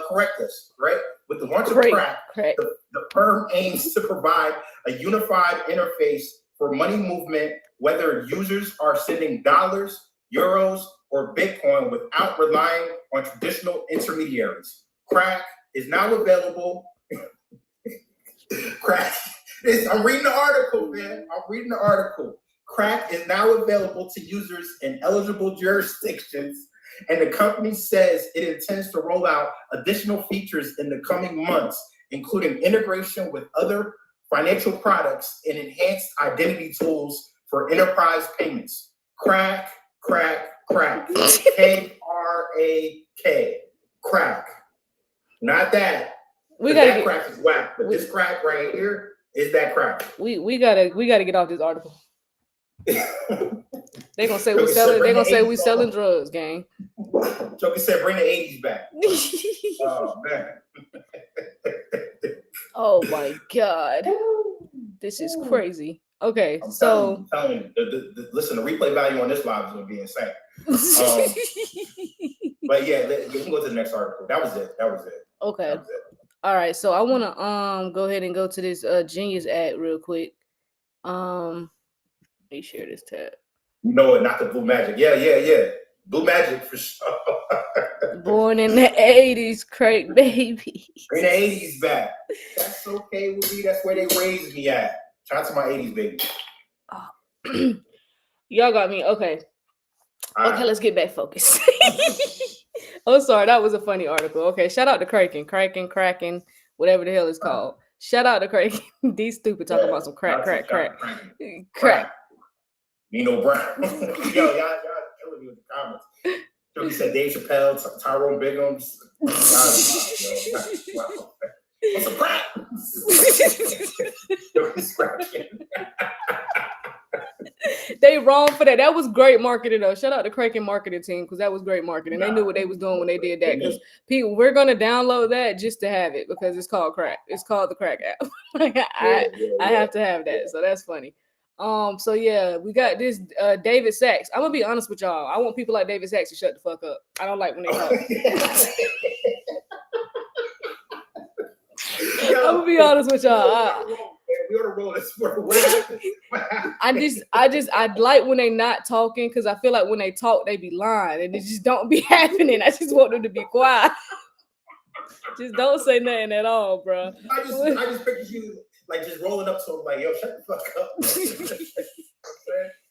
correct us, right? With the launch of crack. The firm aims to provide a unified interface for money movement, whether users are sending dollars, euros, or Bitcoin without relying on traditional intermediaries. Crack is now available. I'm reading the article, man. Crack is now available to users in eligible jurisdictions, and the company says it intends to roll out additional features in the coming months, including integration with other financial products and enhanced identity tools for enterprise payments. Crack. K-R-A-K. Crack. Not that. That crack is whack, but this crack right here is that crack. We gotta get off this article. They gonna say we selling drugs, gang. Joker said bring the 80s back. Oh man. Oh my god. This is crazy. Okay, I'm telling you, listen, the replay value on this live is gonna be insane. But yeah, we can go to the next article. That was it. Okay. All right, so I want to go ahead and go to this Genius ad real quick. Let me share this tab. You know it, not the Blue Magic. Yeah. Blue Magic for sure. Born in the 80s, Craig baby. Bring the 80s back. That's okay with me. That's where they raised me at. Shout out to my 80s baby. Y'all got me. Okay. Okay, let's get back focused. Oh, sorry, that was a funny article. Okay, shout out to Kraken, whatever the hell it's called. Shout out to Kraken. These stupid talking about some crack. Nino Brown. Yo, y'all killing me with the comments. So he said Dave Chappelle, Tyrone Biggums. Wow. What's a crack? They wrong for that. That was great marketing though. Shout out to Kraken marketing team because that was great marketing. They knew what they was doing when they did that. Because people, we're gonna download that just to have it because it's called crack. It's called the crack app. I have to have that. So that's funny. So yeah, we got this David Sachs. I'm gonna be honest with y'all. I want people like David Sachs to shut the fuck up. I don't like when they talk. I'm gonna be honest with y'all. We ought to roll this for I like when they not talking because I feel like when they talk they be lying and it just don't be happening. I just want them to be quiet. Just don't say nothing at all, bro. I just picture you like just rolling up to him like, yo, shut the fuck up.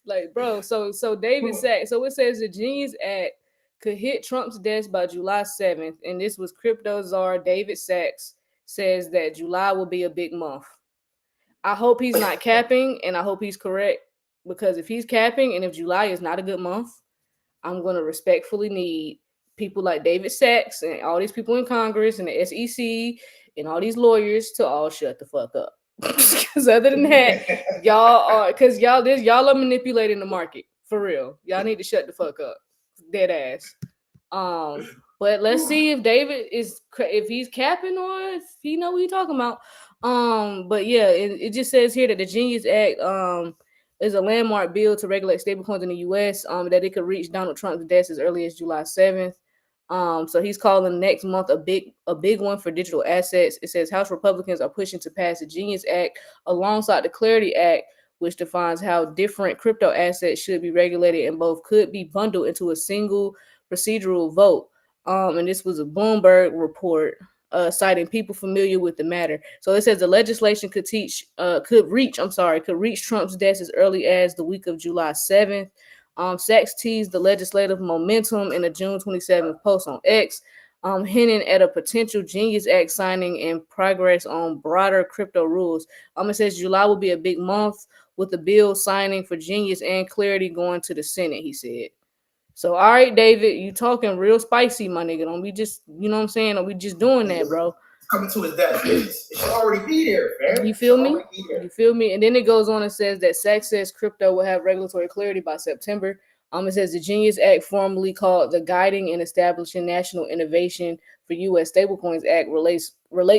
Like, bro, so David Sachs, so it says the Genius Act could hit Trump's desk by July 7th, and this was crypto czar David Sachs says that July will be a big month. I hope he's not capping, and I hope he's correct, because if he's capping and if July is not a good month, I'm going to respectfully need people like David Sachs and all these people in Congress and the SEC and all these lawyers to all shut the fuck up. Because other than that, y'all are manipulating the market for real. Y'all need to shut the fuck up, dead ass. But let's see if David if he's capping or if he know what he's talking about. But yeah, it just says here that the Genius Act is a landmark bill to regulate stablecoins in the U.S. That it could reach Donald Trump's desk as early as July 7th. So he's calling next month a big one for digital assets. It says House Republicans are pushing to pass the Genius Act alongside the Clarity Act, which defines how different crypto assets should be regulated, and both could be bundled into a single procedural vote. And this was a Bloomberg report citing people familiar with the matter. So it says the legislation could reach Trump's desk as early as the week of July 7th. Sachs teased the legislative momentum in a June 27th post on X, hinting at a potential Genius Act signing and progress on broader crypto rules. It says July will be a big month with the bill signing for Genius and Clarity going to the Senate, he said. So, all right, David, you talking real spicy, my nigga. Don't be just, you know what I'm saying? Don't be just doing that, bro. Coming to his desk. It should already be there, man. You feel me? You feel me? And then it goes on and says that Sachs says crypto will have regulatory clarity by September. It says the Genius Act, formerly called the Guiding and Establishing National Innovation for U.S. Stablecoins Act, relates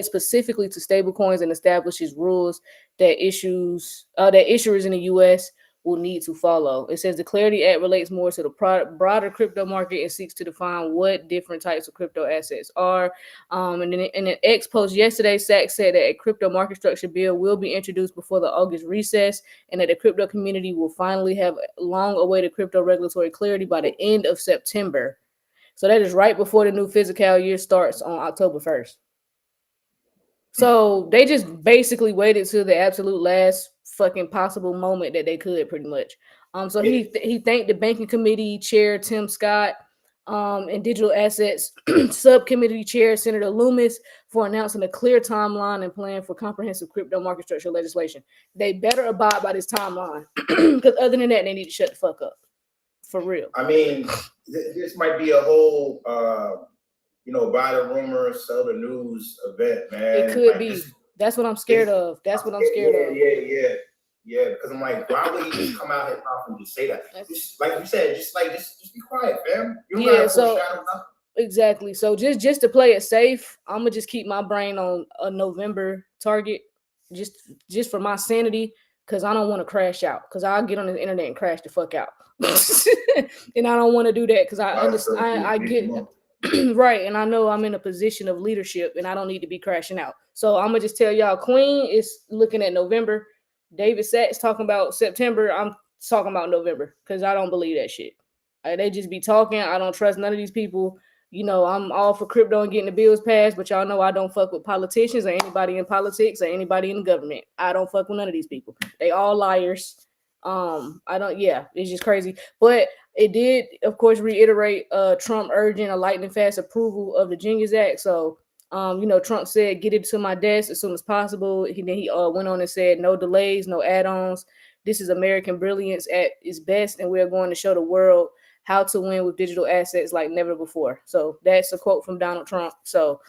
specifically to stablecoins and establishes rules that issuers in the U.S. will need to follow. It says the Clarity Act relates more to the broader crypto market and seeks to define what different types of crypto assets are. And then in an X post yesterday, Sachs said that a crypto market structure bill will be introduced before the August recess, and that the crypto community will finally have long-awaited crypto regulatory clarity by the end of September. So that is right before the new fiscal year starts on October 1st. So they just basically waited to the absolute last fucking possible moment that they could, pretty much. So he thanked the banking committee chair Tim Scott and digital assets subcommittee chair Senator Loomis for announcing a clear timeline and plan for comprehensive crypto market structure legislation. They better abide by this timeline, because other than that, they need to shut the fuck up, for real. I mean, this might be a whole buy the rumor, sell the news event, man. It could be. That's what I'm scared of. That's what I'm scared of. Yeah. Because I'm like, why would he just come out here and just say that? Just like you said, just be quiet, fam. You don't gotta foreshadow nothing. Exactly. So just to play it safe, I'm gonna just keep my brain on a November target, just for my sanity, because I don't want to crash out. Because I'll get on the internet and crash the fuck out, and I don't want to do that because I understand. I get right, and I know I'm in a position of leadership, and I don't need to be crashing out. So I'm gonna just tell y'all, Queen is looking at November. David Sachs talking about September. I'm talking about November because I don't believe that shit. They just be talking. I don't trust none of these people. I'm all for crypto and getting the bills passed, but y'all know I don't fuck with politicians or anybody in politics or anybody in the government. I don't fuck with none of these people. They all liars. It's just crazy. But It did, of course, reiterate Trump urging a lightning fast approval of the Genius Act. So, Trump said, "Get it to my desk as soon as possible." He went on and said, "No delays, no add-ons. This is American brilliance at its best, and we are going to show the world how to win with digital assets like never before." So that's a quote from Donald Trump. So,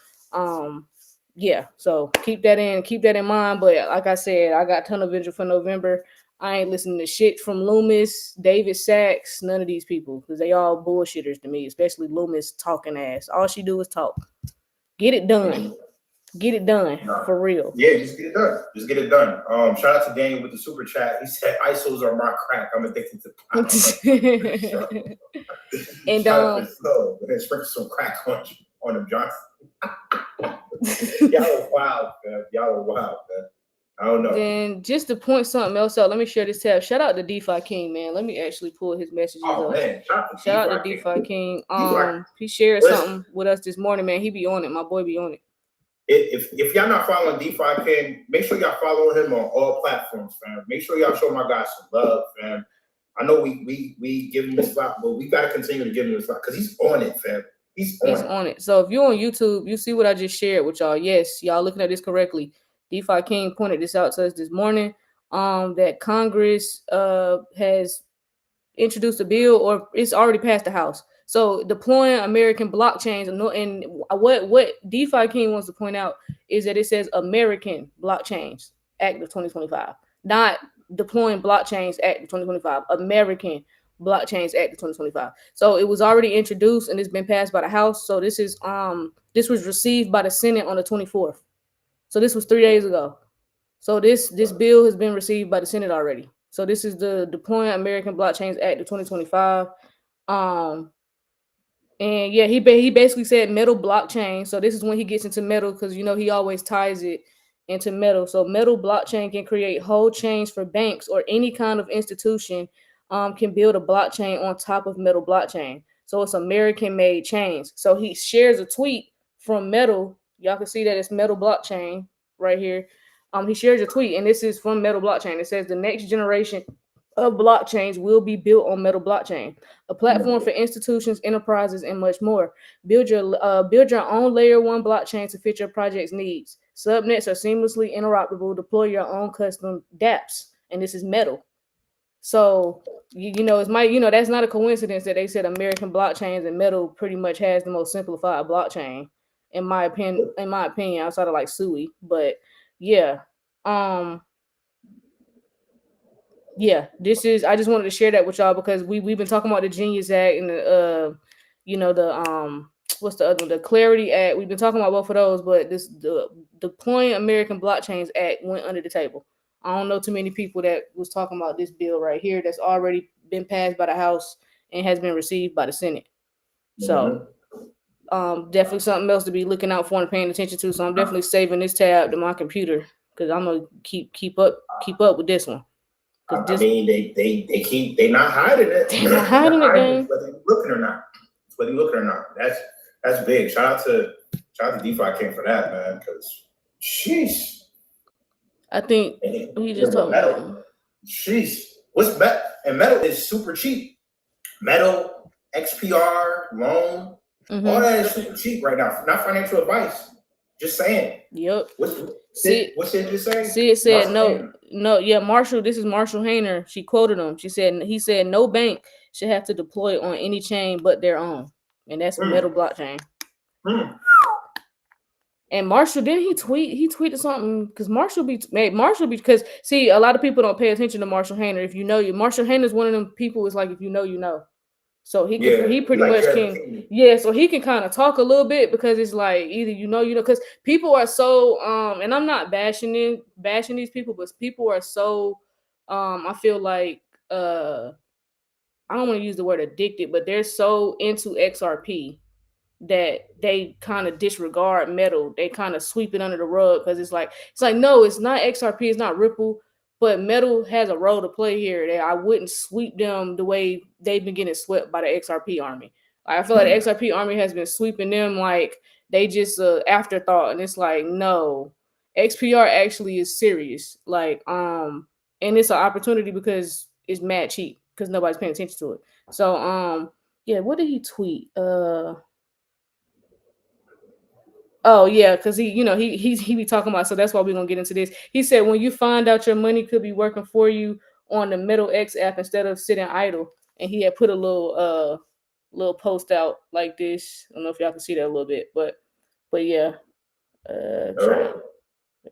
yeah. So keep that in mind. But like I said, I got tunnel vision for November. I ain't listening to shit from Loomis, David Sachs, none of these people, because they all bullshitters to me, especially Loomis talking ass. All she do is talk. Get it done. Get it done. For real. Yeah, just get it done. Just get it done. Shout out to Daniel with the super chat. He said, ISOs are my crack. I'm addicted to crack. And sprinkle some crack on them Johnson. Y'all are wild, man. I don't know. Then just to point something else out, let me share this tab. Shout out to DeFi King, man. Let me actually pull his messages up. Man. Shout out to DeFi King. He shared something with us this morning, man. He be on it. My boy be on it. If y'all not following DeFi King, make sure y'all follow him on all platforms, fam. Make sure y'all show my guy some love, fam. I know we give him this slap, but we gotta continue to give him this slap because he's on it, fam. He's on it. So if you're on YouTube, you see what I just shared with y'all. Yes, y'all looking at this correctly. DeFi King pointed this out to us this morning. That Congress has introduced a bill, or it's already passed the House. So deploying American blockchains, and what DeFi King wants to point out is that it says American Blockchains Act of 2025, not deploying blockchains Act of 2025. American Blockchains Act of 2025. So it was already introduced and it's been passed by the House. So this was received by the Senate on the 24th. So this was 3 days ago. So this bill has been received by the Senate already. So this is the Deploying American Blockchains Act of 2025. And yeah, he basically said metal blockchain. So this is when he gets into metal, because he always ties it into metal. So metal blockchain can create whole chains for banks or any kind of institution can build a blockchain on top of metal blockchain. So it's American-made chains. So he shares a tweet from Metal. Y'all can see that it's Metal blockchain right here. He shares a tweet, and this is from Metal blockchain. It says the next generation of blockchains will be built on Metal blockchain, a platform for institutions, enterprises, and much more. Build your own layer 1 blockchain to fit your project's needs. Subnets are seamlessly interoperable. Deploy your own custom dApps, and this is Metal. So that's not a coincidence that they said American blockchains, and Metal pretty much has the most simplified blockchain, in my opinion, outside of like SUI. But yeah, I just wanted to share that with y'all because we've been talking about the Genius Act and the what's the other one? The Clarity Act. We've been talking about both of those, but the Deploying American Blockchains Act went under the table. I don't know too many people that was talking about this bill right here that's already been passed by the House and has been received by the Senate. So definitely something else to be looking out for and paying attention to. So I'm definitely saving this tab to my computer because I'm gonna keep up with this one. I mean, they not hiding it. They're not hiding it, man. Whether you're looking or not. That's big. Shout out to DeFi King for that, man. Because sheesh. I think we just talked about Metal. Sheesh. What's Metal? And Metal is super cheap. Metal, XPR, loan, all that is super cheap right now. Not financial advice. Just saying. Yep. What's it just saying? See, it said no. Yeah, Marshall. This is Marshall Hayner. She quoted him. He said no bank should have to deploy on any chain but their own, and that's Metal blockchain. And Marshall, didn't he tweet? He tweeted something because because see, a lot of people don't pay attention to Marshall Hayner. If you know Marshall Hayner is one of them people. It's like if you know, you know. So he pretty much can. Yeah, so he can kind of talk a little bit because it's like either because people are so and I'm not bashing these people, but people are so I feel like I don't want to use the word addicted, but they're so into XRP that they kind of disregard Metal. They kind of sweep it under the rug because it's like no, it's not XRP, it's not Ripple, but Metal has a role to play here. That I wouldn't sweep them the way they've been getting swept by the XRP army. I feel like the XRP army has been sweeping them like they just afterthought, and it's like no, XPR actually is serious. Like and it's an opportunity because it's mad cheap. because nobody's paying attention to it. So yeah, what did he tweet? Oh yeah, because he be talking about, so that's why we're gonna get into this. He said when you find out your money could be working for you on the Metal X app instead of sitting idle, and he had put a little post out like this. I don't know if y'all can see that a little bit, but yeah,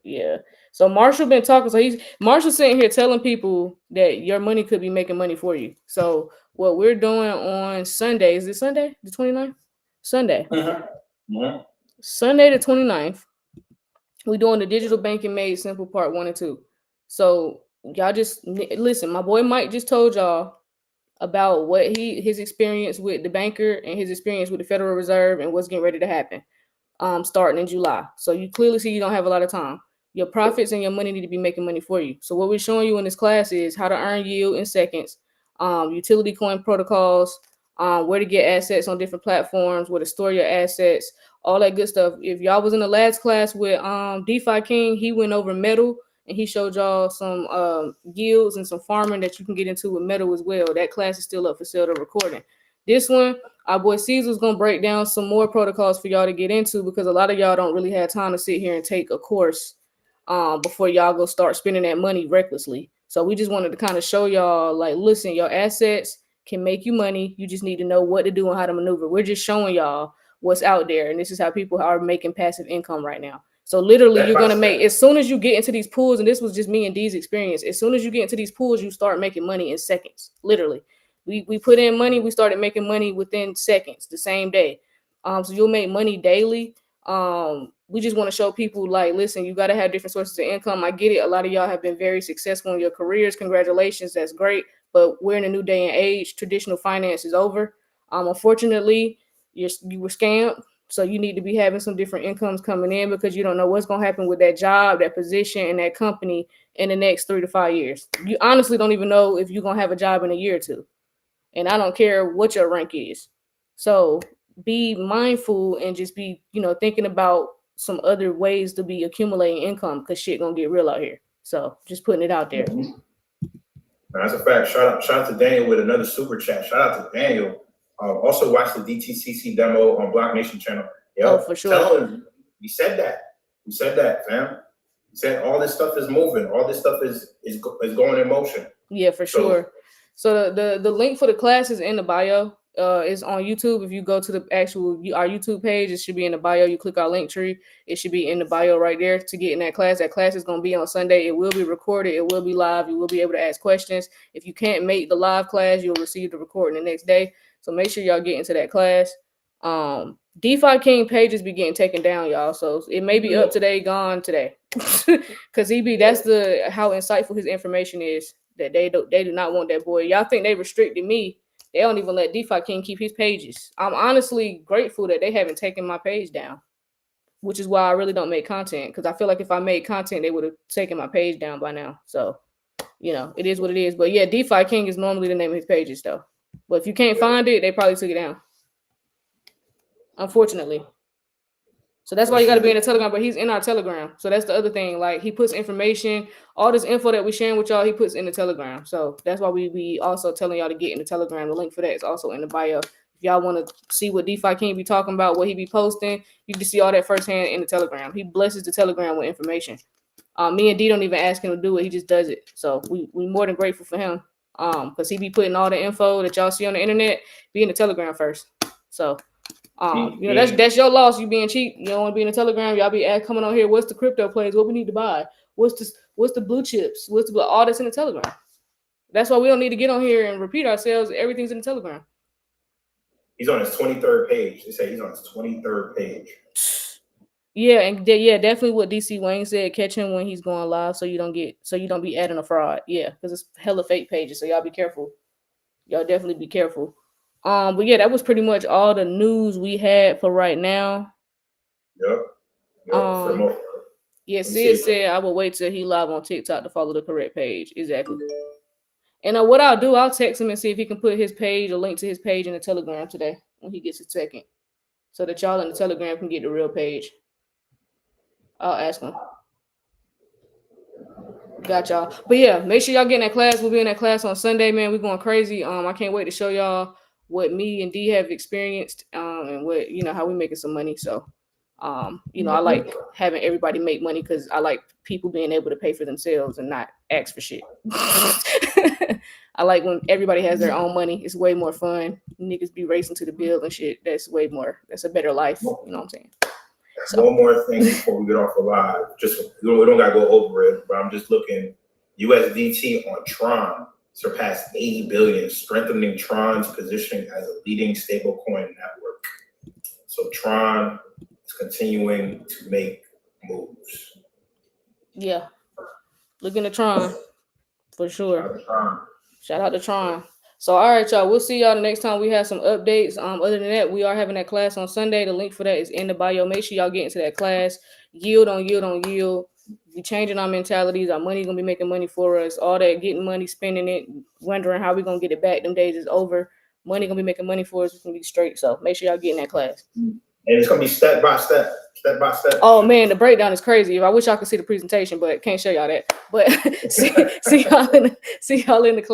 yeah. So Marshall been talking. So Marshall sitting here telling people that your money could be making money for you. So what we're doing on Sunday, is it Sunday the 29th? Sunday. Sunday the 29th. We're doing the digital banking made simple part 1 and 2. So y'all just listen. My boy Mike just told y'all about what his experience with the banker and his experience with the Federal Reserve and what's getting ready to happen starting in July. So you clearly see you don't have a lot of time. Your profits and your money need to be making money for you. So what we're showing you in this class is how to earn yield in seconds, utility coin protocols, where to get assets on different platforms, where to store your assets, all that good stuff. If y'all was in the last class with DeFi King, he went over metal and he showed y'all some yields and some farming that you can get into with metal as well. That class is still up for sale, the recording. This one, our boy Caesar's gonna break down some more protocols for y'all to get into, because a lot of y'all don't really have time to sit here and take a course before y'all go start spending that money recklessly. So we just wanted to kind of show y'all, like, listen, your assets can make you money. You just need to know what to do and how to maneuver. We're just showing y'all what's out there, and this is how people are making passive income right now. So literally, you're gonna make, as soon as you get into these pools, and this was just me and Dee's experience. As soon as you get into these pools, you start making money in seconds, literally. We put in money, we started making money within seconds, the same day. So you'll make money daily. We just want to show people, like, listen, you got to have different sources of income. I get it. A lot of y'all have been very successful in your careers. Congratulations. That's great. But we're in a new day and age. Traditional finance is over. Unfortunately, you were scammed. So you need to be having some different incomes coming in, because you don't know what's going to happen with that job, that position, and that company in the next 3 to 5 years. You honestly don't even know if you're going to have a job in a year or two. And I don't care what your rank is. So be mindful and just be, thinking about some other ways to be accumulating income, because shit gonna get real out here. So just putting it out there. That's a fact. Shout out to Daniel with another super chat. Shout out to Daniel. Also watch the DTCC demo on Block Nation channel. Yo, for sure. Tell him we said that. We said that, fam. We said all this stuff is moving. All this stuff is going in motion. Yeah, for sure. So the link for the class is in the bio. It's on YouTube. If you go to our YouTube page, it should be in the bio. You click our link tree. It should be in the bio right there to get in that class. That class is going to be on Sunday. It will be recorded. It will be live. You will be able to ask questions. If you can't make the live class, you'll receive the recording the next day. So make sure y'all get into that class. DeFi King pages be getting taken down, y'all. So it may be up today, gone today. Because that's how insightful his information is. That they do not want that boy. Y'all think they restricted me? They don't even let DeFi King keep his pages. I'm honestly grateful that they haven't taken my page down, which is why I really don't make content, because I feel like if I made content, they would have taken my page down by now. So, it is what it is. But yeah, DeFi King is normally the name of his pages, though. But if you can't find it, they probably took it down, unfortunately. So that's why you got to be in the Telegram. But he's in our Telegram. So that's the other thing. Like, he puts information, all this info that we sharing with y'all, he puts in the Telegram. So that's why we be also telling y'all to get in the Telegram. The link for that is also in the bio. If y'all want to see what DeFi King be talking about, what he be posting, you can see all that firsthand in the Telegram. He blesses the Telegram with information. Me and D don't even ask him to do it. He just does it. So we more than grateful for him. Because he be putting all the info that y'all see on the internet, be in the Telegram first. So that's your loss. You being cheap. You don't want to be in the Telegram. Y'all be coming on here. What's the crypto plays? What we need to buy? What's the blue chips? All that's in the Telegram. That's why we don't need to get on here and repeat ourselves. Everything's in the Telegram. He's on his 23rd page. They say he's on his 23rd page. Yeah, and definitely what DC Wayne said. Catch him when he's going live, so you don't be adding a fraud. Yeah, because it's hella fake pages. So y'all be careful. Y'all definitely be careful. But yeah, that was pretty much all the news we had for right now. Yep. Yeah, Sid said I will wait till he live on TikTok to follow the correct page. Exactly. And what I'll do, I'll text him and see if he can put his page, a link to his page in the Telegram today when he gets a second, so that y'all in the Telegram can get the real page. I'll ask him. Got y'all. But yeah, make sure y'all get in that class. We'll be in that class on Sunday, man. We're going crazy. I can't wait to show y'all what me and D have experienced, and what, you know, how we making some money. So, you know, I like having everybody make money because I like people being able to pay for themselves and not ask for shit. I like when everybody has their own money. It's way more fun. Niggas be racing to the bill and shit. That's way more. That's a better life. You know what I'm saying? So, one more thing before we get off the live. Just we don't gotta go over it, but I'm just looking. USDT on Tron surpassed 80 billion, strengthening Tron's positioning as a leading stablecoin network. So Tron is continuing to make moves. Yeah, looking at Tron for sure. Shout out to Tron. So, all right, y'all. We'll see y'all the next time we have some updates. Other than that, we are having that class on Sunday. The link for that is in the bio. Make sure y'all get into that class. Yield on yield on yield. We changing our mentalities. Our money gonna be making money for us. All that getting money, spending it, wondering how we gonna get it back. Them days is over. Money gonna be making money for us. It's gonna be straight. So make sure y'all get in that class. And it's gonna be step by step. Step by step. Oh man, the breakdown is crazy. I wish y'all could see the presentation, but can't show y'all that. But see y'all in the class.